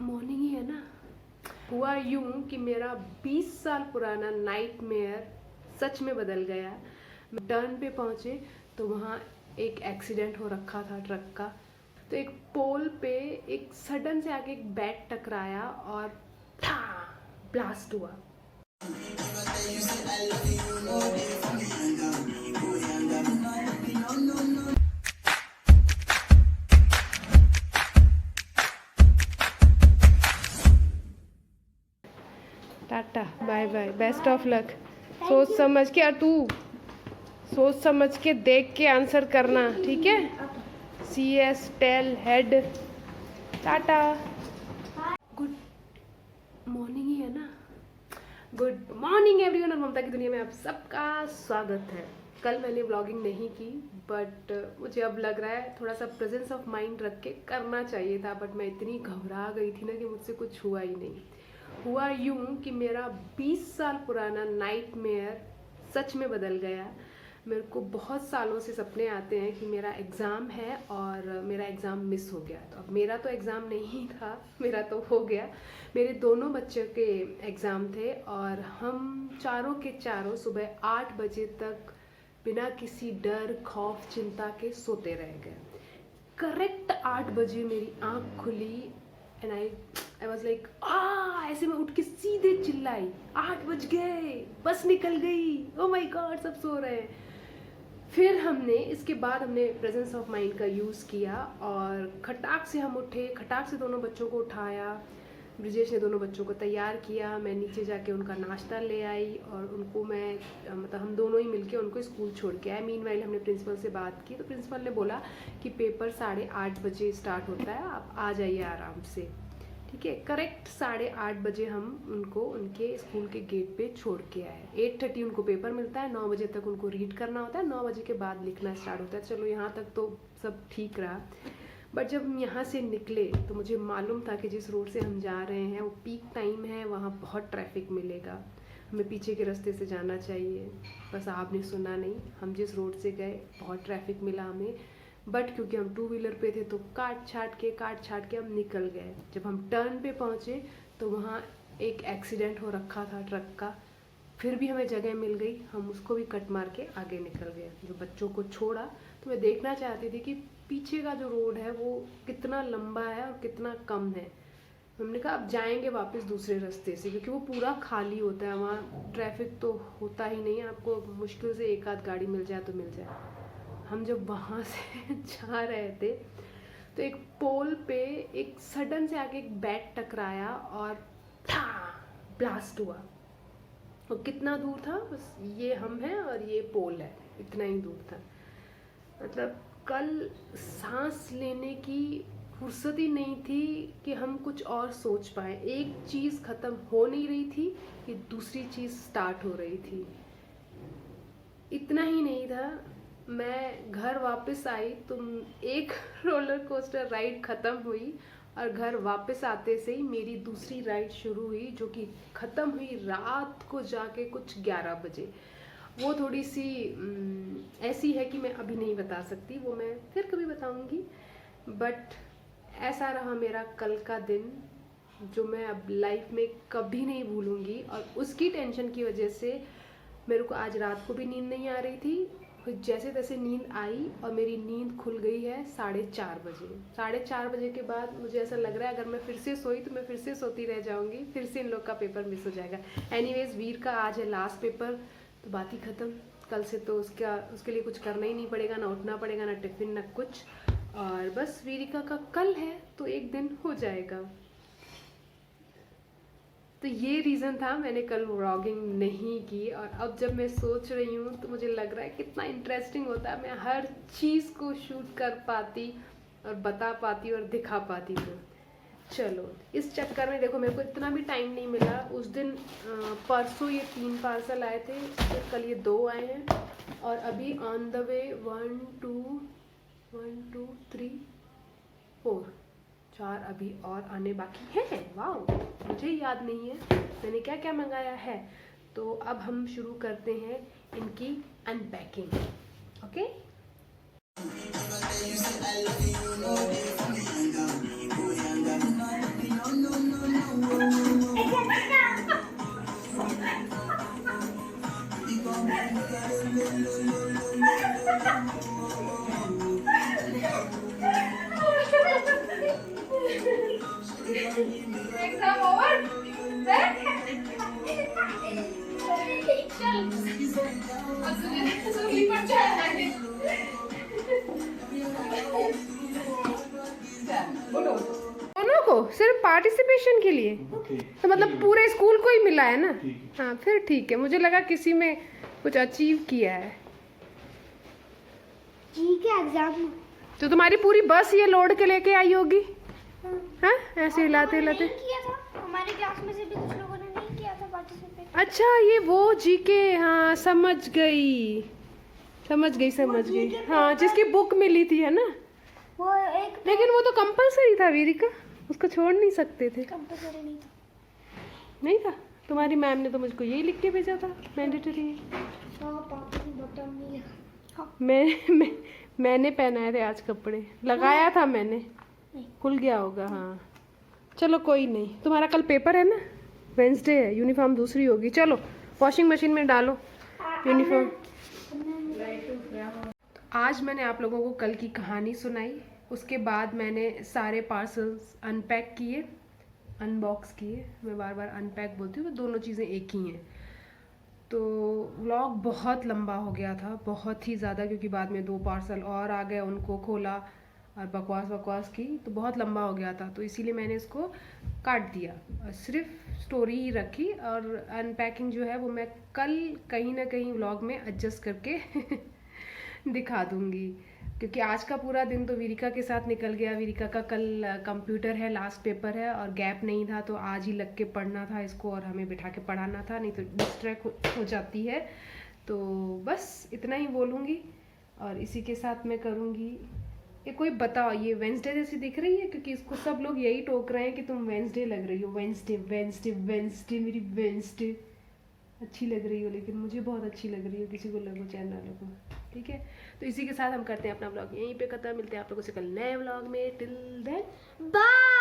Morning ही है ना। हुआ यूं कि मेरा 20 साल पुराना नाइटमेयर सच में बदल गया। टर्न पे पहुंचे तो वहाँ एक एक्सीडेंट हो रखा था ट्रक का। तो एक पोल पे एक सडन से आके एक बैट टकराया और ब्लास्ट हुआ। Tata bye bye, best of luck. सोच समझ के, और तू सोच समझ के देख के आंसर करना, ठीक है। CS tail head. Ta-ta. Good morning ही है ना। गुड मॉर्निंग एवरीवन, और ममता की दुनिया में आप सबका स्वागत है। कल मैंने व्लॉगिंग नहीं की, बट मुझे अब लग रहा है थोड़ा सा प्रेजेंस ऑफ माइंड रख के करना चाहिए था। बट मैं इतनी घबरा गई थी ना कि मुझसे कुछ हुआ ही नहीं। हुआ यूं कि मेरा 20 साल पुराना नाइटमेयर सच में बदल गया। मेरे को बहुत सालों से सपने आते हैं कि मेरा एग्ज़ाम है और मेरा एग्ज़ाम मिस हो गया। तो अब मेरा तो एग्ज़ाम नहीं था, मेरा तो हो गया। मेरे दोनों बच्चों के एग्ज़ाम थे और हम चारों के चारों सुबह 8 बजे तक बिना किसी डर खौफ चिंता के सोते रह गए। करेक्ट 8 बजे मेरी आँख खुली एंड आई वॉज लाइक ऐसे मैं उठ के सीधे चिल्लाई, 8 बज गए, बस निकल गई, ओ माय गॉड, सब सो रहे हैं। फिर इसके बाद हमने प्रेजेंस ऑफ माइंड का यूज़ किया और खटाक से हम उठे, खटाक से दोनों बच्चों को उठाया। ब्रिजेश ने दोनों बच्चों को तैयार किया, मैं नीचे जाके उनका नाश्ता ले आई और उनको मैं मतलब हम दोनों ही मिलके उनको स्कूल छोड़ के आए। मीनवाइल हमने प्रिंसिपल से बात की तो प्रिंसिपल ने बोला कि पेपर 8:30 बजे स्टार्ट होता है, आप आ जाइए आराम से, ठीक है। करेक्ट 8:30 बजे हम उनको उनके स्कूल के गेट पे छोड़ के आए। 8:30 उनको पेपर मिलता है, 9 बजे तक उनको रीड करना होता है, 9 बजे के बाद लिखना स्टार्ट होता है। चलो यहाँ तक तो सब ठीक रहा। बट जब हम यहाँ से निकले तो मुझे मालूम था कि जिस रोड से हम जा रहे हैं वो पीक टाइम है, वहाँ बहुत ट्रैफिक मिलेगा, हमें पीछे के रास्ते से जाना चाहिए। बस आपने सुना नहीं, हम जिस रोड से गए बहुत ट्रैफिक मिला हमें। बट क्योंकि हम 2 व्हीलर पे थे तो काट छाट के हम निकल गए। जब हम टर्न पे पहुँचे तो वहाँ एक एक्सीडेंट हो रखा था ट्रक का। फिर भी हमें जगह मिल गई, हम उसको भी कट मार के आगे निकल गए। जो बच्चों को छोड़ा तो मैं देखना चाहती थी कि पीछे का जो रोड है वो कितना लंबा है और कितना कम है। हमने कहा अब जाएंगे वापस दूसरे रास्ते से, क्योंकि वो पूरा खाली होता है, वहाँ ट्रैफिक तो होता ही नहीं है, आपको मुश्किल से एक आध गाड़ी मिल जाए तो मिल जाए। हम जब वहाँ से जा रहे थे तो एक पोल पे एक सडन से आके एक बैट टकराया और ब्लास्ट हुआ। और कितना दूर था, बस ये हम हैं और ये पोल है, इतना ही दूर था। मतलब कल सांस लेने की फुर्सत ही नहीं थी कि हम कुछ और सोच पाए। एक चीज़ ख़त्म हो नहीं रही थी कि दूसरी चीज़ स्टार्ट हो रही थी। इतना ही नहीं था, मैं घर वापस आई तो एक रोलर कोस्टर राइड ख़त्म हुई और घर वापस आते से ही मेरी दूसरी राइड शुरू हुई, जो कि ख़त्म हुई रात को जाके कुछ 11 बजे। वो थोड़ी सी ऐसी है कि मैं अभी नहीं बता सकती, वो मैं फिर कभी बताऊंगी। बट ऐसा रहा मेरा कल का दिन, जो मैं अब लाइफ में कभी नहीं भूलूंगी। और उसकी टेंशन की वजह से मेरे को आज रात को भी नींद नहीं आ रही थी। फिर जैसे तैसे नींद आई और मेरी नींद खुल गई है 4:30 बजे। 4:30 बजे के बाद मुझे ऐसा लग रहा है अगर मैं फिर से सोई तो मैं फिर से सोती रह जाऊंगी, फिर से इन लोग का पेपर मिस हो जाएगा। एनीवेज, वीर का आज है लास्ट पेपर, तो बात ही ख़त्म। कल से तो उसके लिए कुछ करना ही नहीं पड़ेगा, ना उठना पड़ेगा, ना टिफिन, ना कुछ। और बस वीरिका का कल है तो एक दिन हो जाएगा। तो ये रीज़न था मैंने कल व्लॉगिंग नहीं की। और अब जब मैं सोच रही हूँ तो मुझे लग रहा है कितना इंटरेस्टिंग होता है, मैं हर चीज़ को शूट कर पाती और बता पाती और दिखा पाती। तो चलो, इस चक्कर में देखो मेरे को इतना भी टाइम नहीं मिला। उस दिन परसों ये 3 पार्सल आए थे, फिर कल ये 2 आए हैं और अभी ऑन द वे 1 2 3 4 4 अभी और आने बाकी हैं। वाह, मुझे याद नहीं है मैंने क्या क्या मंगाया है। तो अब हम शुरू करते हैं इनकी अनपैकिंग। Okay, exam over. दोनों को सिर्फ पार्टिसिपेशन के लिए? तो मतलब पूरे स्कूल को ही मिला है ना? हाँ फिर ठीक है, मुझे लगा किसी में कुछ अचीव किया है। ठीक है एग्जाम। तो तुम्हारी पूरी बस ये लोड के लेके आई होगी? हाँ ऐसे हिलाते हिलाते। किया था हमारे क्लास में से भी कुछ लोगों ने नहीं किया था पार्टिसिपेट। अच्छा ये वो जीके, हाँ समझ गई समझ गई। हाँ जिसकी बुक मिली थी है ना? वो एक लेकिन वो तो कंपलसरी था वीरिका, उसको छोड़ नहीं सकते थे। कंपलसरी नहीं था। नहीं था? तुम्हारी मैम ने तो मुझको यही लिख के भेजा था, मैंडेटरी है। हाँ पापा ने बटन नहीं लगा। हाँ मैंने पहनाए थे आज कपड़े, लगाया था मैंने, नहीं। खुल गया होगा। हाँ चलो कोई नहीं, तुम्हारा कल पेपर है ना, वेंसडे है, यूनिफॉर्म दूसरी होगी। चलो वॉशिंग मशीन में डालो यूनिफॉर्म। आज मैंने आप लोगों को कल की कहानी सुनाई, उसके बाद मैंने सारे पार्सल्स अनपैक किए, अनबॉक्स किए। मैं बार बार अनपैक बोलती हूँ, दोनों चीज़ें एक ही हैं। तो व्लॉग बहुत लंबा हो गया था, बहुत ही ज़्यादा, क्योंकि बाद में 2 पार्सल और आ गए, उनको खोला और बकवास की, तो बहुत लंबा हो गया था। तो इसीलिए मैंने इसको काट दिया और सिर्फ स्टोरी ही रखी, और अनपैकिंग जो है वो मैं कल कहीं ना कहीं व्लॉग में एडजस्ट करके दिखा दूँगी, क्योंकि आज का पूरा दिन तो वीरिका के साथ निकल गया। वीरिका का कल कंप्यूटर है, लास्ट पेपर है, और गैप नहीं था, तो आज ही लग के पढ़ना था इसको और हमें बिठा के पढ़ाना था, नहीं तो डिस्ट्रैक्ट हो जाती है। तो बस इतना ही बोलूँगी और इसी के साथ मैं करूँगी। ये कोई बताओ, ये वेंसडे जैसी दिख रही है? क्योंकि इसको सब लोग यही टोक रहे हैं कि तुम वेंसडे लग रही हो, वेंसडे मेरी वेंसडे अच्छी लग रही हो, लेकिन मुझे बहुत अच्छी लग रही हो, किसी को लगो चाहे ना लगो। ठीक है, तो इसी के साथ हम करते हैं अपना व्लॉग यहीं पे खत्म। मिलते हैं आप लोगों से कल नए व्लॉग में। Till then bye.